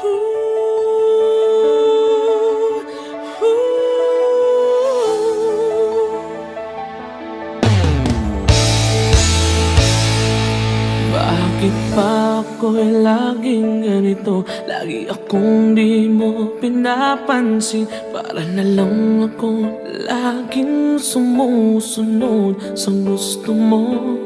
Bakit pa ako'y laging ganito? Lagi akong di mo pinapansin. Para na lang ako laging sumusunod sa gusto mo.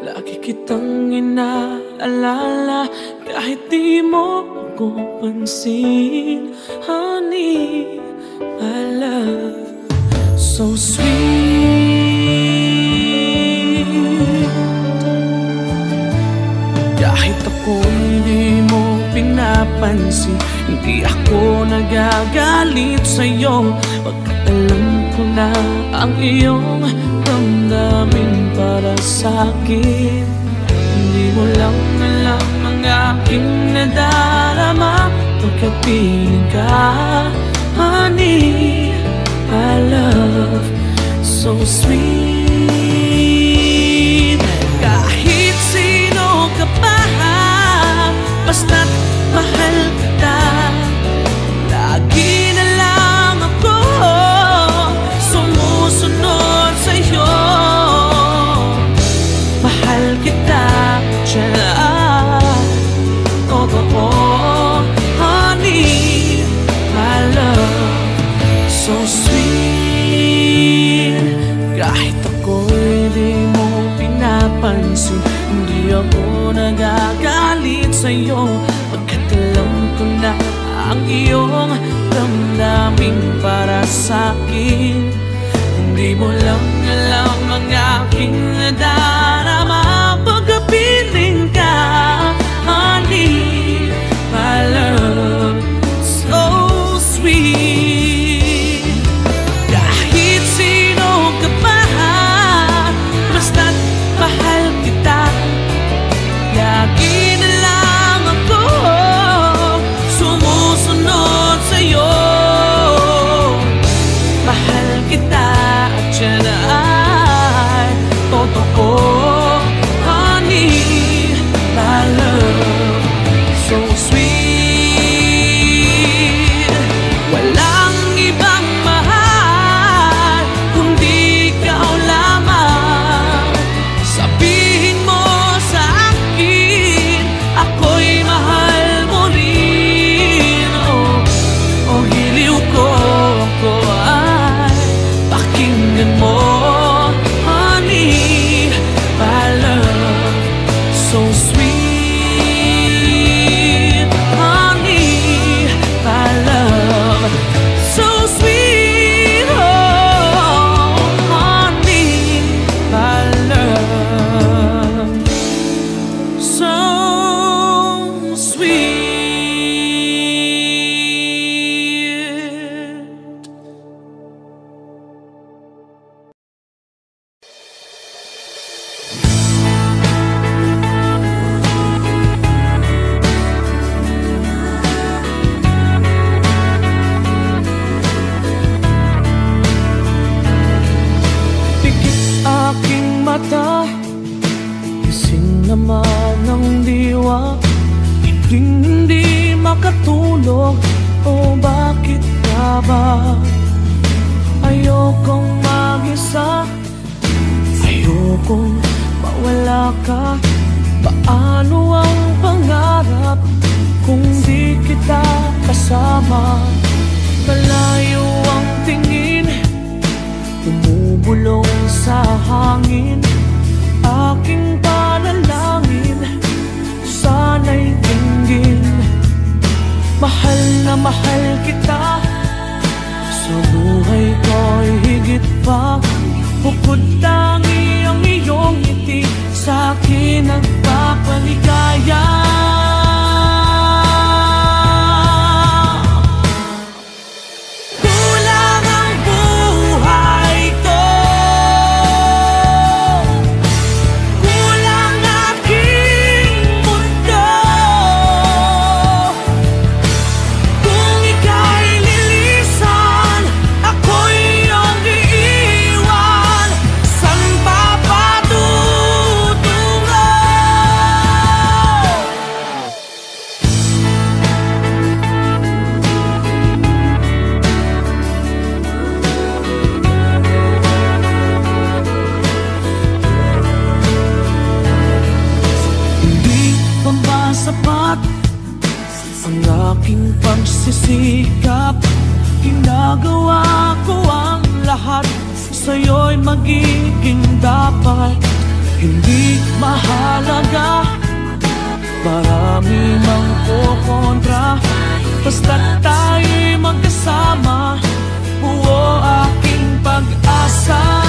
Lagi kitang inaalala kahit di mo ako pansin. Honey, my love, so sweet. Kahit ako hindi mo pinapansin, hindi ako nagagalit sa'yo. Pagkat alam ko na ang iyong damdamin para sa'kin. Hindi mo lang alam ang aking nadarama pagkapiling ka. Honey, my love, so sweet. Kahit sino ka pa, basta't mahal kita. Lagi na lang ako sumusunod sa'yo. Mahal kita, tiyan, totoo. Honey, my love, so sweet. Kahit ako'y di mo pinapansin, hindi ako nagagalit sa'yo. Pagkat alam ko na ang iyong damdamin para sa'kin. Hindi mo lang alam ang aking nadarama pagkapiling ka. Honey, my love, so sweet. Kahit sino ka pa, basta't mahal kita. Lagi na lang ako sumusunod sa'yo. Mahal kita at yan ay totoo. Honey, my love, so sweet. Walang ibang mahal kundi ikaw lamang. Sabihin mo sa akin, ako'y mahal mo rin. Oh, hiliw ko, ako ay pakinggan mo. Honey, my love, so sweet. Honey, my love, so sweet. Oh, honey, my love, so sweet. Pikit aking mata, gising naman ng diwa. Hindi makatulog, o bakit ka ba? Ayokong mag-isa, ayokong mawala ka. Paano ang pangarap kung di kita kasama? Malayo ang tingin, bumubulong sa hangin. Aking panalangin, sana'y dinggin. Mahal na mahal kita, sa buhay ko'y higit pa. Bukod tangi ang iyong ngiti, sa'kin nagpapaligaya. ang aking pagsisikap. Ginagawa ko ang lahat, sa'yo'y magiging dapat. Hindi mahalaga, marami mang kukontra, basta't tayo'y magkasama, buo aking pag-asa.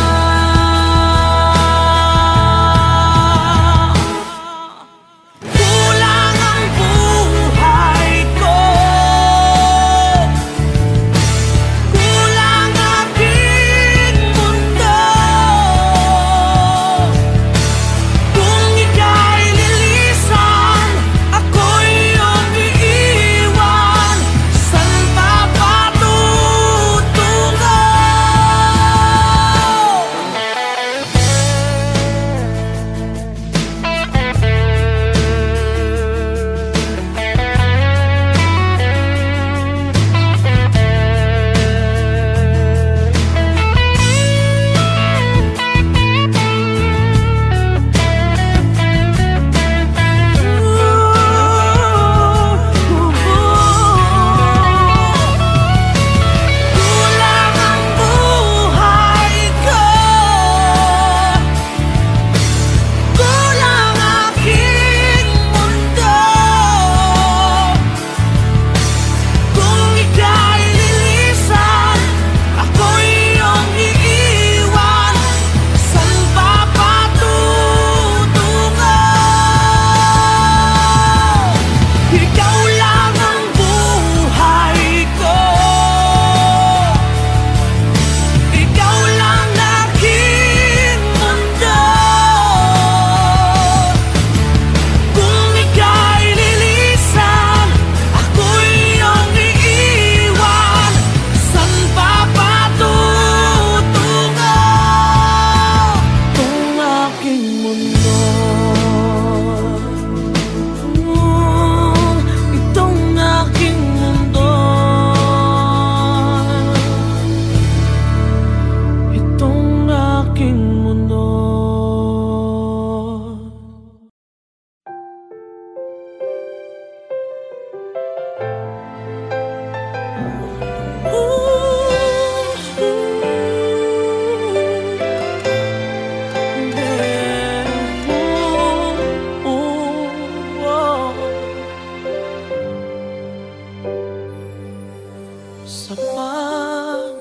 Sa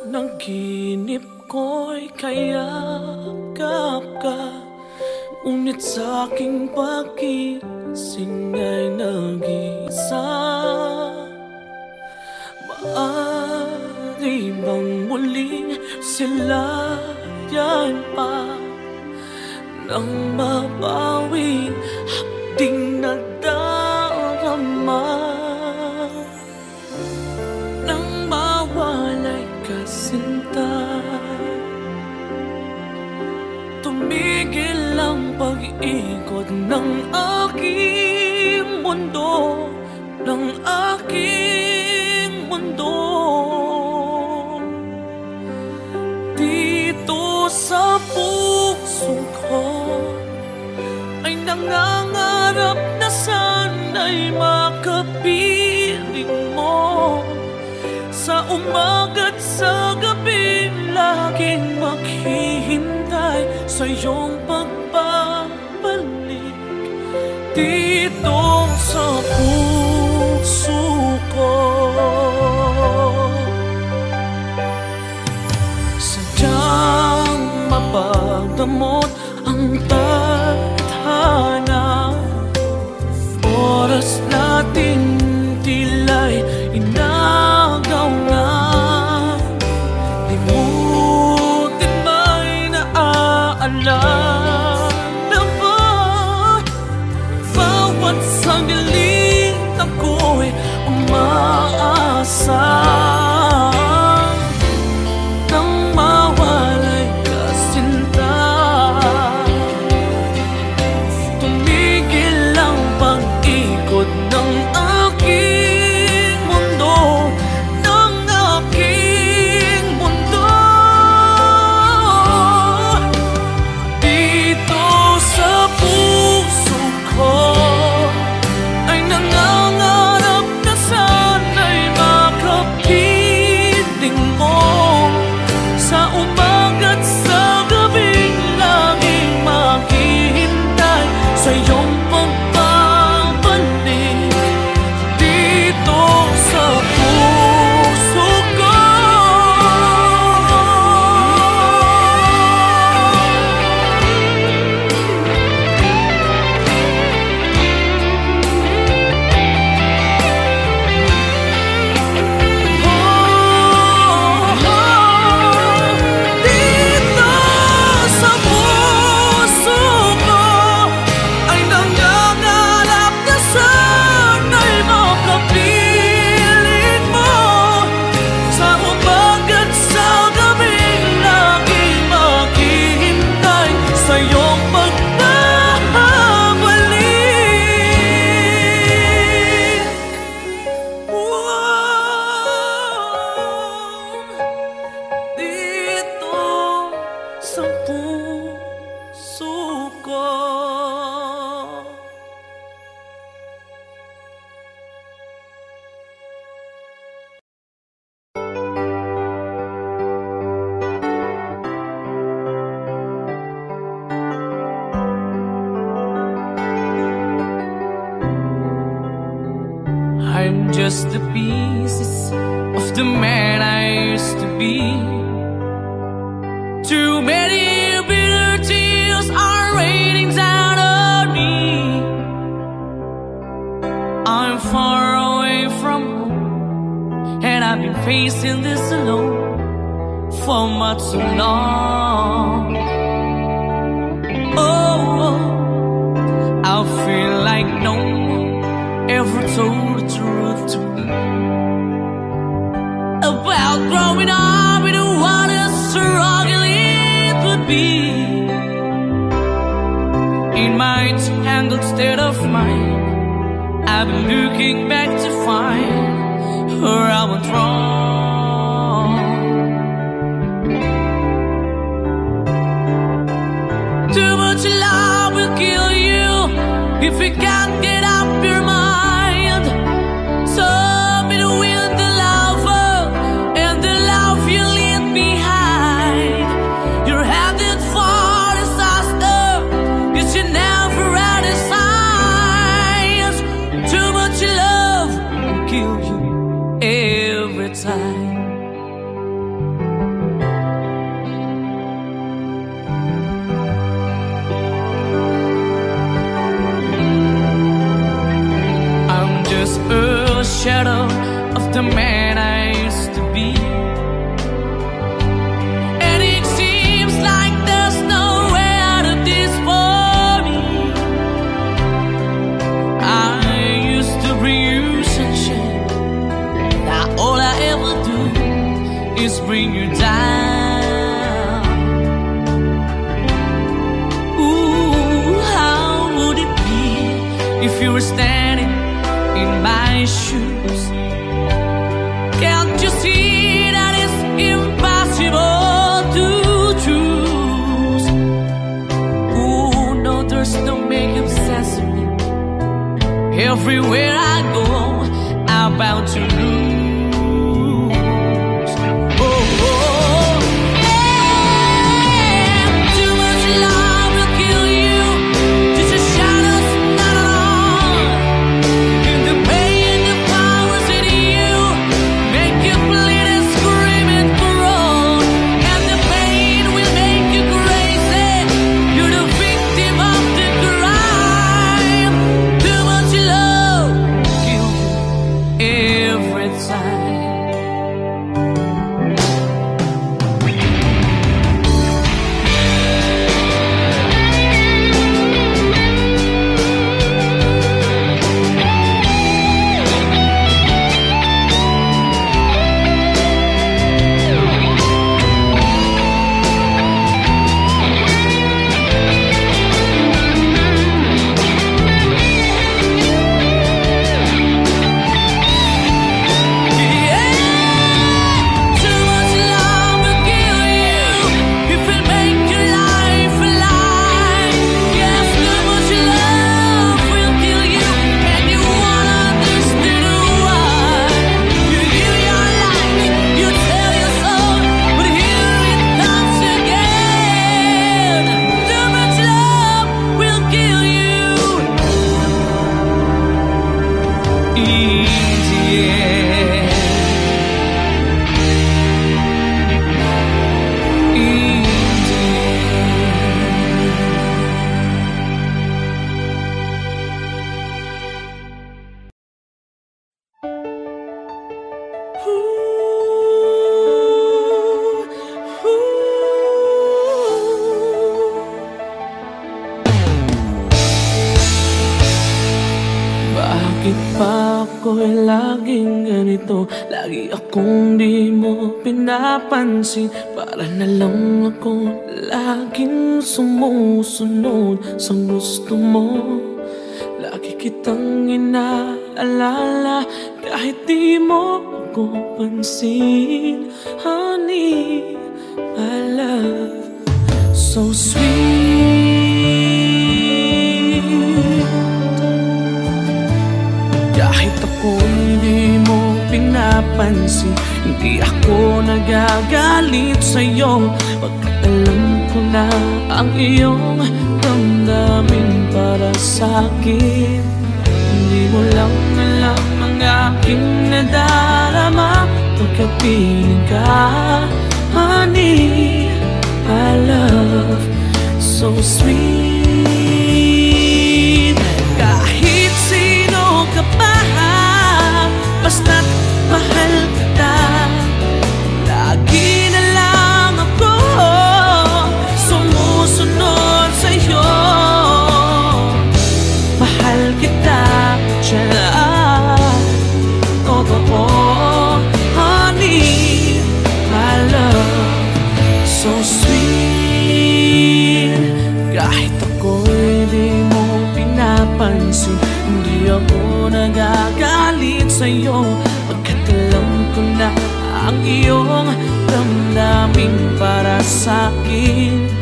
panaginip ko'y kayakap ka, ngunit sa'king pagising ay nag-isa. Maaari bang muling silayan pa nang mabawing hapding nadarama? Sinta, tumigil ang pag-ikot ng aking mundo, ng aking mundo. Dito sa puso ko ay nangangarap na sana'y makapiling mo. Sa umaga't sa gabi, laging maghihintay sa iyong pagbabalik. Dito sa puso ko, sadyang mapagdamot ang tadhana. Oras natin tila'y inagaw na. Limutin ba'y naaalala ba? Bawat sandali ako'y umaasa nang mawalay ka, sinta. Tumigil ang pag-ikot ng aking mundo, ng aking mundo. Dito sa puso ko ay nangangarap na sa I'm just the pieces of the man I used to be. Too many bitter tears are raining down on me. I'm far away from home, and I've been facing this alone for much too long. Oh, I feel like no one ever told the truth to me about growing up in what a struggle it would be. In my tangled state of mind, I've been looking back to find where I went wrong. Too much love will kill you if you can't get up your mind. So between the lover and the love you leave behind, you're headed for disaster, 'cause you never had a signs. Too much love will kill you every time. A shadow of the man I used to be, and it seems like there's no way out of this for me. I used to bring you sunshine, now all I ever do is bring you down. Ooh, how would it be if you were standing in my shoes? Can't you see that it's impossible to choose? Ooh, no, there's no making sense of me. Everywhere I go, I'm bound to lose. Oh, oh, yeah. Too much love will kill you. Just a shadow's not alone. In the pain, the powers in you make you bleed and scream and groan, and the pain will make you crazy. You're the victim of the crime. Too much love kill you every time. Bakit ba ako'y laging ganito? Lagi akong di mo pinapansin. Para na lang ako laging sumusunod sa gusto mo. Lagi kitang inaalala kahit di mo ako pansin. Honey, my love, so sweet. Kahit ako'y di mo pinapansin, hindi ako nagagalit sa'yo. Pagkat alam ko na ang iyong damdamin para sa'kin. Hindi mo lang alam ang piling ka, honey, my love, so sweet. Kahit sino ka pa, basta't mahal kita, lagi na lang ako sumusunod sa'yo. Mahal kita, totoo, honey, my love, so sweet. Kahit ako'y di mo pinapansin, hindi ako nagagalit sa'yo, pagkat alam ko na ang iyong damdamin para sa'kin.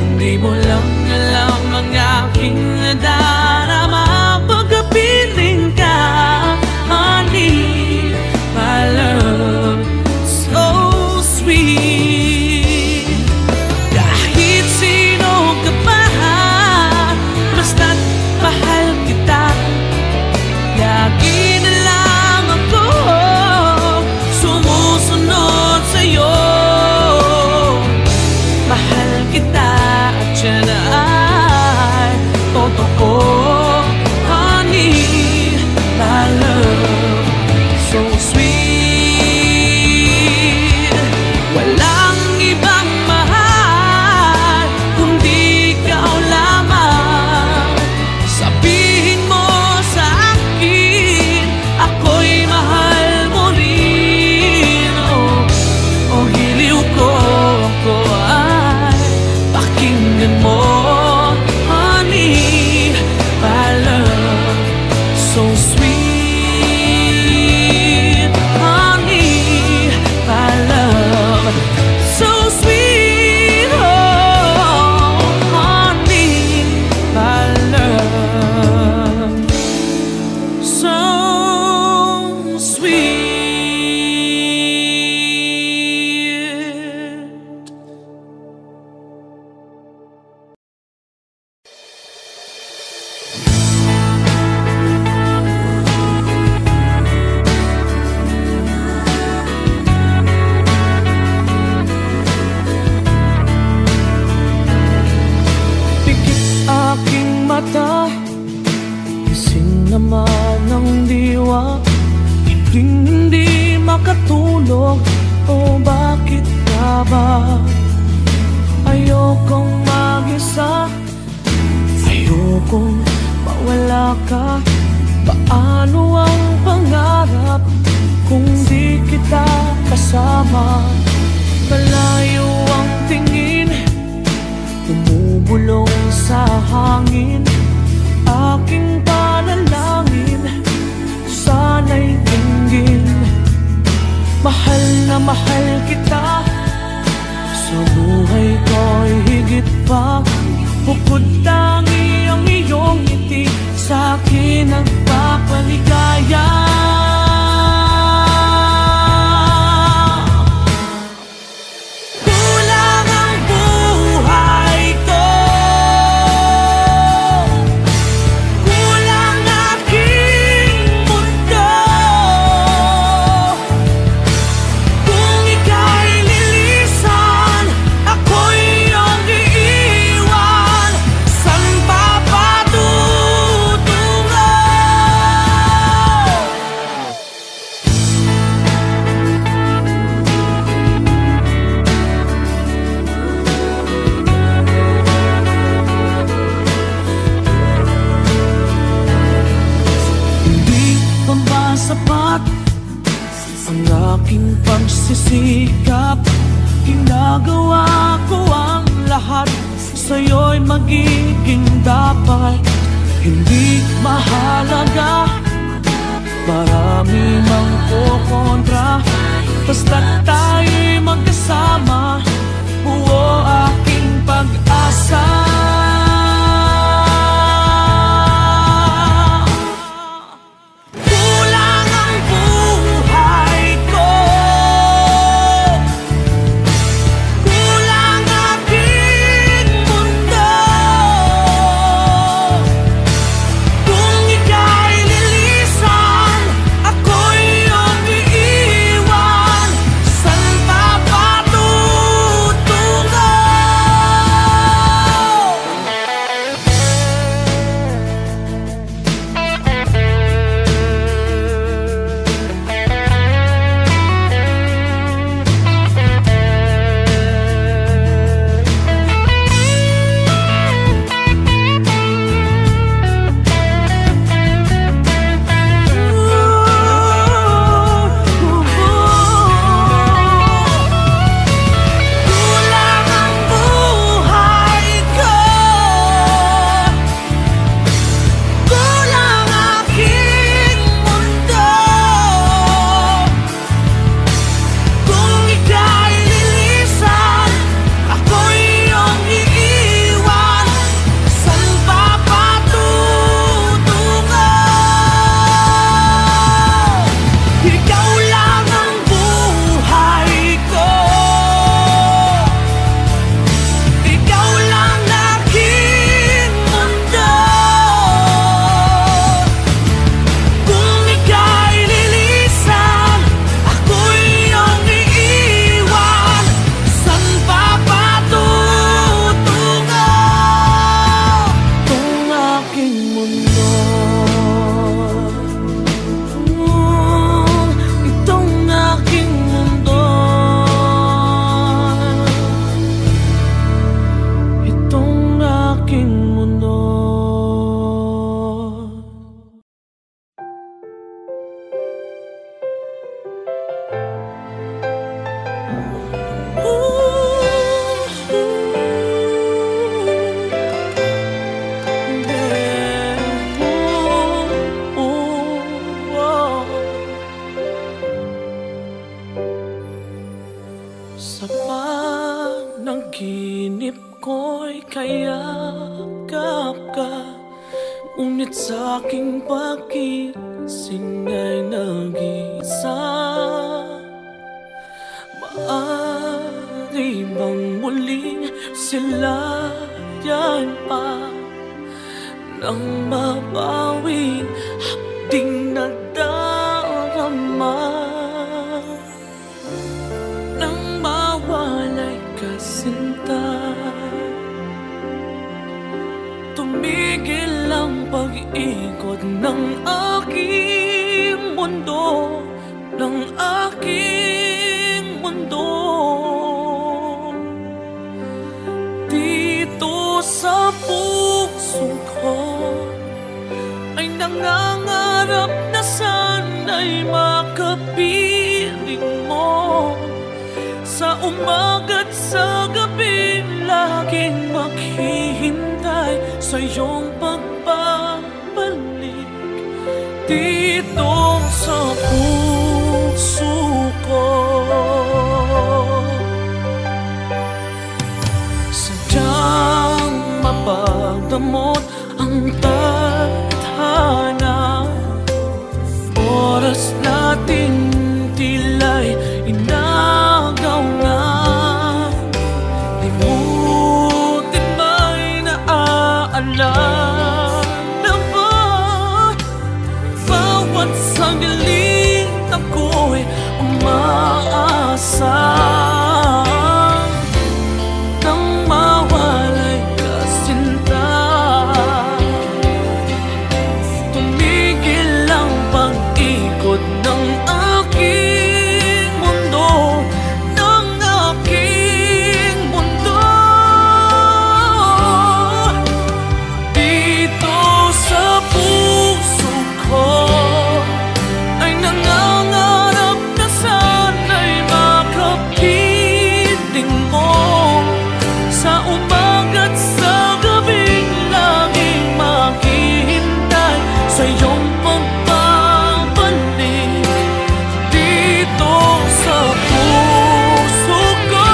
Hindi mo lang alam ang aking nadarama pagkapiling ka, honey, my love, so sweet. Kahit sino ka pa, basta't mahal kita, lagi na lang ako sumusunod sa'yo. Mahal kita at yan ay totoo, honey, my love, so sweet. Walang ibang mahal kundi ikaw lamang. Sabihin mo sa akin, ako'y mahal mo rin. Oh, hiliw ko, ako ay pakinggan mo, honey, my love, so sweet, honey, my love, so sweet, oh, honey, my love, so sweet. Pikit aking mata, gising naman ng diwa, hindi makatulog, o bakit ka ba? Ayokong mag-isa, ayokong mawala ka. Paano ang pangarap kung di kita kasama? Malayo ang tingin, bumubulong sa hangin. Aking panalangin, sana'y dinggin. Mahal na mahal kita, sa buhay ko'y higit pa. Bukod tangi ang iyong ngiti, sa'kin nagpapaligaya. Kulang ang buhay ko, kulang aking mundo, kung ika'y lilisan, ako'y iyong iiwan. San ba patutungo? Hindi pa ba sapat ang aking pagsisikap? Ginagawa ko ang lahat, sa'yo'y magiging dapat. Hindi mahalaga, marami mang kukontra, basta't tayo'y magkasama, buo aking pag-asa. Kulang ang buhay ko, kulang aking mundo, kung ika'y lilisan, ako'y iyong iiwan. masilayan pa nang mabawing hapding nadarama, nang mawalay ka sinta. Tumigil ang pag-ikot ng aking mundo, ng aking mundo. Dito sa puso ko ay nangangarap na sana'y makapiling mo. Sa umaga't sa gabi laging maghihintay sa iyong pagbabalik dito sa puso ko. Sadyang mapagdamot ang tadhana, oras natin tila'y inagaw na. Limutin ba'y naaalala ba? Bawat sandaling ako'y umaasa nang mawalay ka sinta. Tumigil ang pag-ikot ng aking mundo, ng aking mundo. Dito sa puso ko ay nangangarap na sana'y makapiling mo. Sa umaga't sa gabing laging maghihintay sa iyong pagbabalik dito sa puso ko.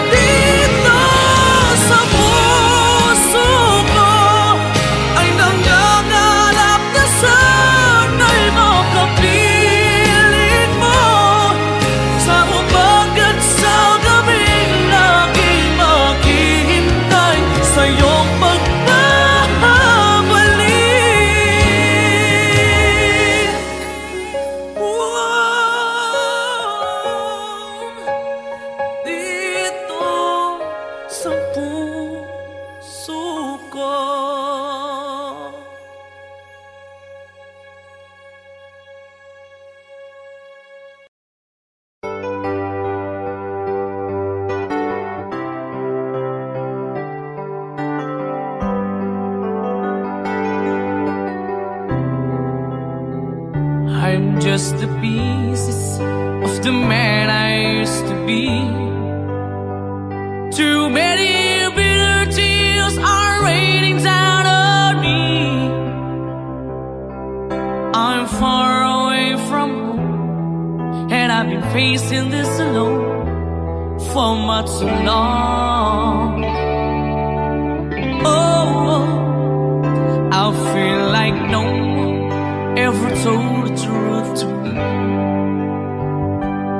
Dito sa puso ko ay nangangarap na sana'y makapiling mo. Sa umaga't sa gabing laging maghihintay sa iyong pagbabalik. Dito sa puso ko. I'm just the pieces of the man I used to be. Too many bitter tears are raining down on me. I'm far away from home, and I've been facing this alone for much too long. Oh, I feel like no one ever told the truth to me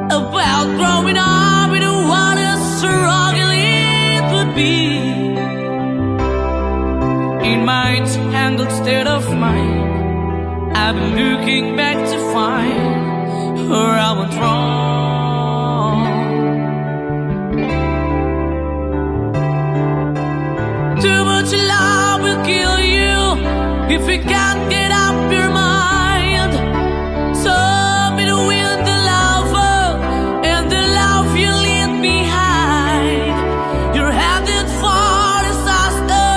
about growing up in what a struggle it would be. In my tangled state of mind, I've been looking back to find where I went wrong. Too much love will kill you if you can't get up your mind. Some it will the lover and the love you leave behind. You're headed for disaster,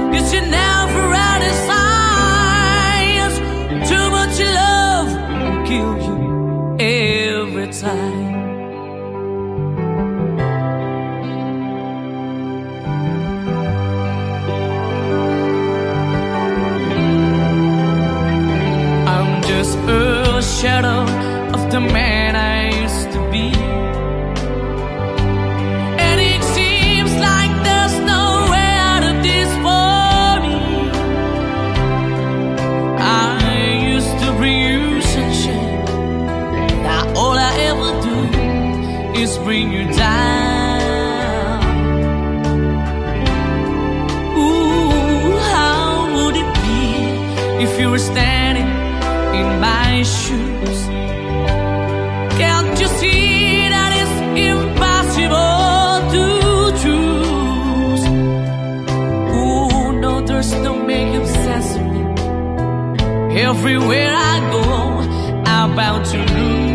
'cause you never had a signs. Too much love will kill you every time. A shadow of the man I used to be, and were standing in my shoes. Can't you see that it's impossible to choose? Oh no, there's no making sense of me. Everywhere I go, I'm bound to lose.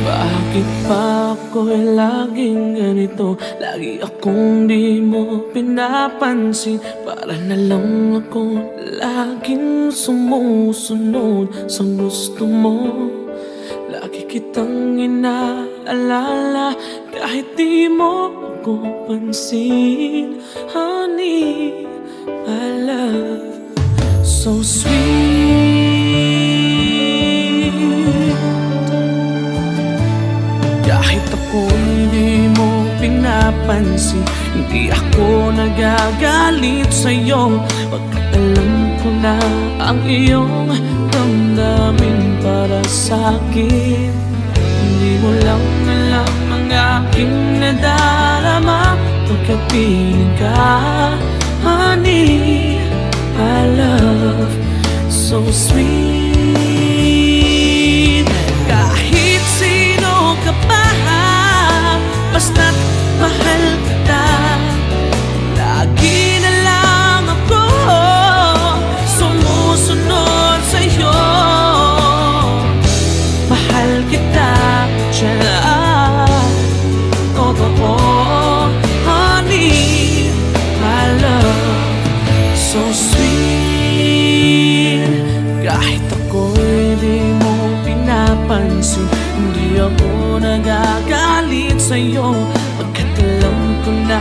Bakit ba ako'y laging ganito? Lagi akong di mo pinapansin. Para na lang ako laging sumusunod sa gusto mo. Lagi kitang inaalala kahit di mo ako pansin. Honey, my love, so sweet. Kahit ako hindi mo pinapansin, hindi ako nagagalit sa'yo. Pagkat alam ko na ang iyong damdamin para sa'kin. Hindi mo lang alam ang aking nadarama pagkapiling ka. Honey, my love, so sweet. Kahit sino ka pa, basta't mahal kita. Lagi na lang ako sumusunod sa'yo. Mahal kita, tiyan, totoo. Honey, my love, so sweet. Kahit ako'y di mo pinapansin, hindi ako nagagalit sa'yo. Pagkat alam ko na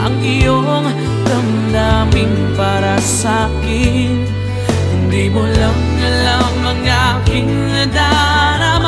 ang iyong damdamin para sa'kin. Hindi mo lang alam ang aking nadarama